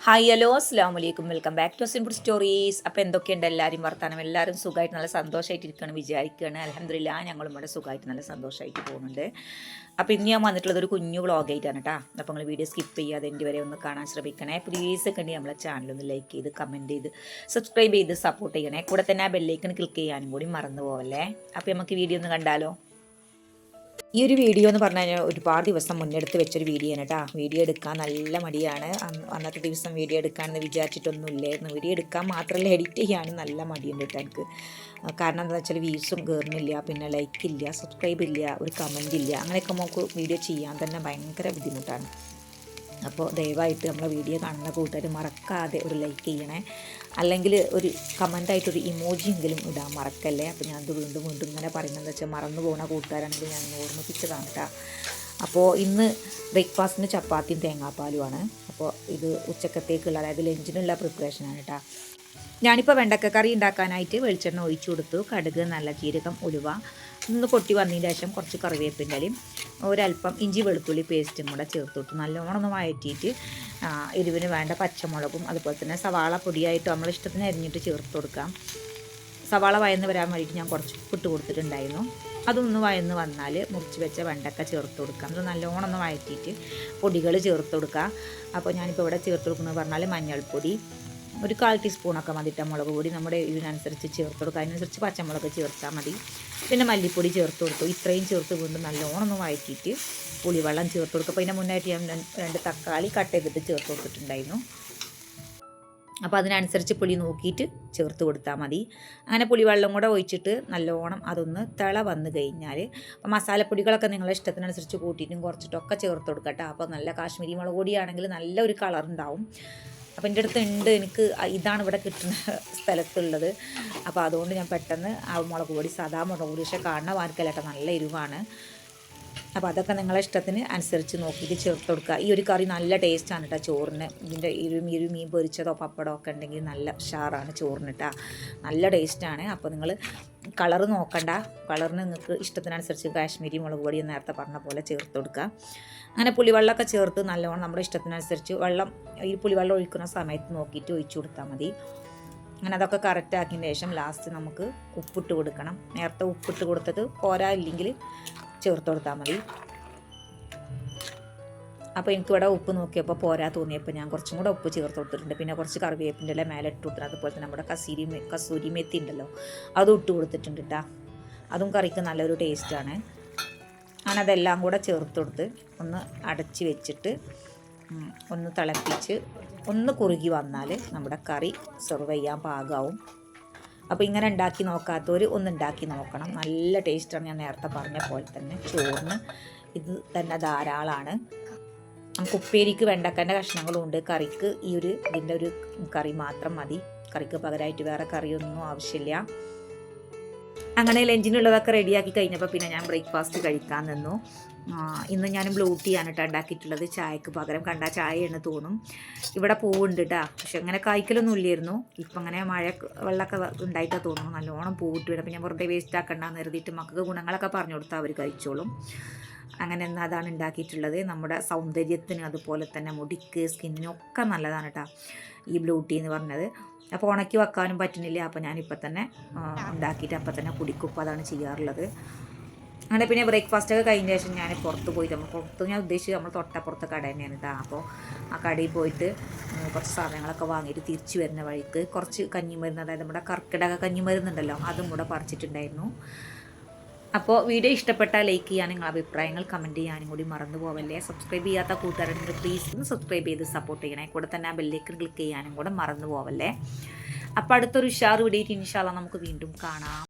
Hi hello അസ്സാം വലൈക്കും welcome back to simple stories. അപ്പോൾ എന്തൊക്കെയുണ്ട് എല്ലാവരും വർത്താനം? എല്ലാവരും സുഖമായിട്ട് നല്ല സന്തോഷമായിട്ടിരിക്കുകയാണ് വിചാരിക്കുകയാണ്. അൽഹംദുലില്ലാ ഞങ്ങളും ഇവിടെ സുഖമായിട്ട് നല്ല സന്തോഷമായിട്ട് പോകുന്നുണ്ട്. അപ്പോൾ ഇന്ന് ഞാൻ വന്നിട്ടുള്ളത് ഒരു കുഞ്ഞു വ്ളോഗായിട്ടാണ് കേട്ടോ. അപ്പോൾ നിങ്ങൾ വീഡിയോ സ്കിപ്പ് ചെയ്യാതെ എൻ്റെ വരെ ഒന്ന് കാണാൻ ശ്രമിക്കണേ. പ്ലീസ് ഒക്കെ ഉണ്ടെങ്കിൽ നമ്മളെ ചാനലൊന്ന് ലൈക്ക് ചെയ്ത് കമൻറ്റ് ചെയ്ത് സബ്സ്ക്രൈബ് ചെയ്ത് സപ്പോർട്ട് ചെയ്യണേ. കൂടെ തന്നെ ആ ബെല്ലൈക്കൺ ക്ലിക്ക് ചെയ്യാനും കൂടി മറന്നു പോവല്ലേ. അപ്പോൾ നമുക്ക് വീഡിയോ ഒന്ന് കണ്ടാലോ? ഈ ഒരു വീഡിയോ എന്ന് പറഞ്ഞു കഴിഞ്ഞാൽ ഒരുപാട് ദിവസം മുന്നെടുത്ത് വെച്ചൊരു വീഡിയോ ആണ് കേട്ടോ. വീഡിയോ എടുക്കാൻ നല്ല മടിയാണ്. അന്നത്തെ ദിവസം വീഡിയോ എടുക്കാമെന്ന് വിചാരിച്ചിട്ടൊന്നുമില്ലായിരുന്നു. വീഡിയോ എടുക്കാൻ മാത്രമല്ല എഡിറ്റ് ചെയ്യാനും നല്ല മടിയുണ്ട് കേട്ടോ എനിക്ക്. കാരണം എന്താണെന്ന് വെച്ചാൽ വ്യൂസും കയറുന്നില്ല, പിന്നെ ലൈക്ക് ഇല്ല, സബ്സ്ക്രൈബ് ഇല്ല, ഒരു കമൻറ്റ് ഇല്ല. അങ്ങനെയൊക്കെ നമുക്ക് വീഡിയോ ചെയ്യാൻ തന്നെ ഭയങ്കര ബുദ്ധിമുട്ടാണ്. അപ്പോൾ ദയവായിട്ട് നമ്മളെ വീഡിയോ കാണുന്ന കൂട്ടുകാർ മറക്കാതെ ഒരു ലൈക്ക് ചെയ്യണേ, അല്ലെങ്കിൽ ഒരു കമൻറ്റായിട്ടൊരു ഇമോജിയെങ്കിലും ഇടാൻ മറക്കല്ലേ. അപ്പോൾ ഞാനത് വീണ്ടും വീണ്ടും ഇങ്ങനെ പറയുന്നത് വെച്ചാൽ മറന്നു പോകുന്ന കൂട്ടുകാരാണെങ്കിൽ ഞാൻ ഓർമ്മിപ്പിച്ചതാണ് കേട്ടോ. അപ്പോൾ ഇന്ന് ബ്രേക്ക്ഫാസ്റ്റിന് ചപ്പാത്തിയും തേങ്ങാപ്പാലുമാണ്. അപ്പോൾ ഇത് ഉച്ചക്കത്തേക്കുള്ള, അതായത് ലഞ്ചിനുള്ള പ്രിപ്പറേഷനാണ് കേട്ടോ. ഞാനിപ്പോൾ വെണ്ടക്കക്കറി ഉണ്ടാക്കാനായിട്ട് വെളിച്ചെണ്ണ ഒഴിച്ചു കൊടുത്തു. കടുക്, നല്ല ജീരകം, ഉലുവ ഒന്ന് പൊട്ടി വന്നതിന് ശേഷം കുറച്ച് കറിവേപ്പിൻ്റെലയും ഒരല്പം ഇഞ്ചി വെളുത്തുള്ളി പേസ്റ്റും കൂടെ ചേർത്ത് കൊടുത്തു. നല്ലോണം ഒന്ന് വഴറ്റിയിട്ട് എരിവിന് വേണ്ട പച്ചമുളകും അതുപോലെ തന്നെ സവാള പൊടിയായിട്ട് നമ്മൾ ഇഷ്ടത്തിന് അരിഞ്ഞിട്ട് ചേർത്ത് കൊടുക്കാം. സവാള വയന്ന് വരാൻ വേണ്ടിയിട്ട് ഞാൻ കുറച്ച് ഉപ്പിട്ട് കൊടുത്തിട്ടുണ്ടായിരുന്നു. അതൊന്ന് വയന്ന് വന്നാൽ മുറിച്ച് വെച്ച വെണ്ടക്ക ചേർത്ത് കൊടുക്കാം. അത് നല്ലോണം ഒന്ന് വഴറ്റിയിട്ട് പൊടികൾ ചേർത്ത് കൊടുക്കുക. അപ്പോൾ ഞാനിപ്പോൾ ഇവിടെ ചേർത്ത് കൊടുക്കുന്നത് പറഞ്ഞാൽ മഞ്ഞൾപ്പൊടി ഒരു 1/4 ടീസ്പൂണൊക്കെ മതിട്ട, മുളക് പൊടി നമ്മുടെ ഇതിനനുസരിച്ച് ചേർത്ത് കൊടുക്കുക. അതിനനുസരിച്ച് പച്ചമുളക് ചേർത്താൽ മതി. പിന്നെ മല്ലിപ്പൊടി ചേർത്ത് കൊടുത്തു. ഇത്രയും ചേർത്ത് വീണ്ടും നല്ലോണം ഒന്ന് വഴറ്റിയിട്ട് പുളിവെള്ളം ചേർത്ത് കൊടുക്കുക. അപ്പോൾ ഇതിൻ്റെ മുന്നായിട്ട് ഞാൻ 2 തക്കാളി കട്ട് ചെയ്തിട്ട് ചേർത്ത് കൊടുത്തിട്ടുണ്ടായിരുന്നു. അപ്പോൾ അതിനനുസരിച്ച് പുളി നോക്കിയിട്ട് ചേർത്ത് കൊടുത്താൽ മതി. അങ്ങനെ പുളിവെള്ളം കൂടെ ഒഴിച്ചിട്ട് നല്ലോണം അതൊന്ന് തിള വന്ന് കഴിഞ്ഞാൽ അപ്പോൾ മസാലപ്പൊടികളൊക്കെ നിങ്ങളുടെ ഇഷ്ടത്തിനനുസരിച്ച് കൂട്ടിയിട്ടും കുറച്ചിട്ടൊക്കെ ചേർത്ത് കൊടുക്കുക കേട്ടോ. അപ്പോൾ നല്ല കാശ്മീരി മുളക് പൊടിയാണെങ്കിൽ നല്ലൊരു കളറുണ്ടാവും. അപ്പോൾ എൻ്റെ അടുത്ത് ഉണ്ട്, എനിക്ക് ഇതാണ് ഇവിടെ കിട്ടുന്ന സ്ഥലത്തുള്ളത്. അപ്പോൾ അതുകൊണ്ട് ഞാൻ പെട്ടെന്ന് ആ മുളക് പൊടി, സാധാ മുളക് പൊടി, പക്ഷേ കാണുന്ന വാർക്കല്ല കേട്ടോ, നല്ല എരിവാണ്. അപ്പോൾ അതൊക്കെ നിങ്ങളെ ഇഷ്ടത്തിന് അനുസരിച്ച് നോക്കിയിട്ട് ചേർത്ത് കൊടുക്കുക. ഈ ഒരു കറി നല്ല ടേസ്റ്റാണ് കേട്ടോ ചോറിന്. ഇതിൻ്റെ മീൻ പൊരിച്ചതോ പപ്പടമോ ഒക്കെ ഉണ്ടെങ്കിൽ നല്ല ഉഷാറാണ് ചോറിന് കേട്ടോ, നല്ല ടേസ്റ്റാണ്. അപ്പോൾ നിങ്ങൾ കളറ് നോക്കണ്ട, കളറിന് നിങ്ങൾക്ക് ഇഷ്ടത്തിനനുസരിച്ച് കാശ്മീരി മുളക് പൊടി നേരത്തെ പറഞ്ഞ പോലെ ചേർത്ത് കൊടുക്കുക. അങ്ങനെ പുളിവെള്ളമൊക്കെ ചേർത്ത് നല്ലോണം നമ്മുടെ ഇഷ്ടത്തിനനുസരിച്ച് വെള്ളം, ഈ പുളിവെള്ളം ഒഴിക്കുന്ന സമയത്ത് നോക്കിയിട്ട് ഒഴിച്ചു കൊടുത്താൽ മതി. അങ്ങനെ അതൊക്കെ കറക്റ്റ് ആക്കിയതിന് ശേഷം ലാസ്റ്റ് നമുക്ക് ഉപ്പിട്ട് കൊടുക്കണം. നേരത്തെ ഉപ്പിട്ട് കൊടുത്തത് പോരാ, ഇല്ലെങ്കിൽ ചേർത്ത് കൊടുത്താൽ മതി. അപ്പോൾ എനിക്കിവിടെ ഉപ്പ് നോക്കിയപ്പോൾ പോരാ തോന്നിയപ്പോൾ ഞാൻ കുറച്ചും കൂടെ ഉപ്പ് ചേർത്ത് കൊടുത്തിട്ടുണ്ട്. പിന്നെ കുറച്ച് കറിവേപ്പിൻ്റെ ഇല മേലെ ഇട്ട് കൊടുത്തിട്ടുണ്ട്. അതുപോലെ തന്നെ നമ്മുടെ കസൂരി മെത്തി ഉണ്ടല്ലോ, അതും ഇട്ട് കൊടുത്തിട്ടുണ്ട് കേട്ടോ. അതും കറിക്ക് നല്ലൊരു ടേസ്റ്റാണ്. അങ്ങനെ അതെല്ലാം കൂടെ ചേർത്ത് കൊടുത്ത് ഒന്ന് അടച്ച് വെച്ചിട്ട് ഒന്ന് തിളപ്പിച്ച് ഒന്ന് കുറുകി വന്നാൽ നമ്മുടെ കറി സെർവ് ചെയ്യാൻ പാകമാവും. അപ്പോൾ ഇങ്ങനെ ഉണ്ടാക്കി നോക്കാത്തവർ ഒന്ന് ഉണ്ടാക്കി നോക്കണം, നല്ല ടേസ്റ്റാണ്. ഞാൻ നേരത്തെ പറഞ്ഞ പോലെ തന്നെ ചോറിന് ഇത് തന്നെ ധാരാളമാണ്. നമുക്ക് ഉപ്പേരിക്ക് വെണ്ടക്കൻ്റെ കഷ്ണങ്ങളും ഉണ്ട്, കറിക്ക് ഇതിൻ്റെ ഒരു കറി മാത്രം മതി. കറിക്ക് പകരമായിട്ട് വേറെ കറിയൊന്നും ആവശ്യമില്ല. അങ്ങനെ ലഞ്ചിനുള്ളതൊക്കെ റെഡിയാക്കി കഴിഞ്ഞപ്പോൾ പിന്നെ ഞാൻ ബ്രേക്ക്ഫാസ്റ്റ് കഴിക്കാൻ നിന്നു. ഇന്ന് ഞാൻ ബ്ലൂ ടീ ആണ് കേട്ടോ ഉണ്ടാക്കിയിട്ടുള്ളത്. ചായക്ക് പകരം കണ്ടാൽ ചായയാണ് തോന്നും. ഇവിടെ പൂവുണ്ട് കേട്ടോ, പക്ഷെ അങ്ങനെ കായ്ക്കലൊന്നും ഇല്ലായിരുന്നു. ഇപ്പം അങ്ങനെ വെള്ളമൊക്കെ ഉണ്ടായിട്ടാണ് തോന്നുന്നു, നല്ലോണം പൂവിട്ട് വരും. അപ്പം ഞാൻ വെറുതെ വേസ്റ്റ് ആക്കണ്ടെന്ന് കരുതിയിട്ട് മക്കൾക്ക് ഗുണങ്ങളൊക്കെ പറഞ്ഞു കൊടുത്താൽ അവർ കഴിച്ചോളും. അങ്ങനെ എന്നാൽ അതാണ് ഉണ്ടാക്കിയിട്ടുള്ളത്. നമ്മുടെ സൗന്ദര്യത്തിന് അതുപോലെ തന്നെ മുടിക്ക്, സ്കിന്നിനൊക്കെ നല്ലതാണ് കേട്ടോ ഈ ബ്ലൂ ടീ എന്ന് പറഞ്ഞത്. അപ്പോൾ ഉണക്കി വെക്കാനും പറ്റുന്നില്ല, അപ്പോൾ ഞാനിപ്പോൾ തന്നെ ഉണ്ടാക്കിയിട്ട് അപ്പം തന്നെ കുടിക്കും. അപ്പോൾ അതാണ് ചെയ്യാറുള്ളത്. അങ്ങനെ പിന്നെ ബ്രേക്ക്ഫാസ്റ്റൊക്കെ കഴിഞ്ഞ ശേഷം ഞാൻ പുറത്ത് പോയിട്ട്, ഞാൻ ഉദ്ദേശിച്ചത് നമ്മൾ തൊട്ടപ്പുറത്തെ കട തന്നെയാണ് കേട്ടോ. അപ്പോൾ ആ കടയിൽ പോയിട്ട് കുറച്ച് സാധനങ്ങളൊക്കെ വാങ്ങിയിട്ട് തിരിച്ചു വരുന്ന വഴിക്ക് കുറച്ച് കഞ്ഞിമരുന്ന്, അതായത് നമ്മുടെ കർക്കിടക കഞ്ഞിമരുന്നുണ്ടല്ലോ, അതും കൂടെ പറിച്ചിട്ടുണ്ടായിരുന്നു. അപ്പോൾ വീഡിയോ ഇഷ്ടപ്പെട്ടാൽ ലൈക്ക് ചെയ്യാനും നിങ്ങളുടെ അഭിപ്രായങ്ങൾ കമൻറ്റ് ചെയ്യാനും കൂടി മറന്നു പോവല്ലേ. സബ്സ്ക്രൈബ് ചെയ്യാത്ത കൂട്ടുകാരുണ്ടെങ്കിൽ പ്ലീസ് ഒന്ന് സബ്സ്ക്രൈബ് ചെയ്ത് സപ്പോർട്ട് ചെയ്യണേ. കൂടെ തന്നെ ആ ബെല്ലൈക്കൺ ക്ലിക്ക് ചെയ്യാനും കൂടെ മറന്നു പോവല്ലേ. അപ്പോൾ അടുത്തൊരു ഉഷാർ വീഡിയോ ഇൻഷാ അല്ലാഹ് നമുക്ക് വീണ്ടും കാണാം.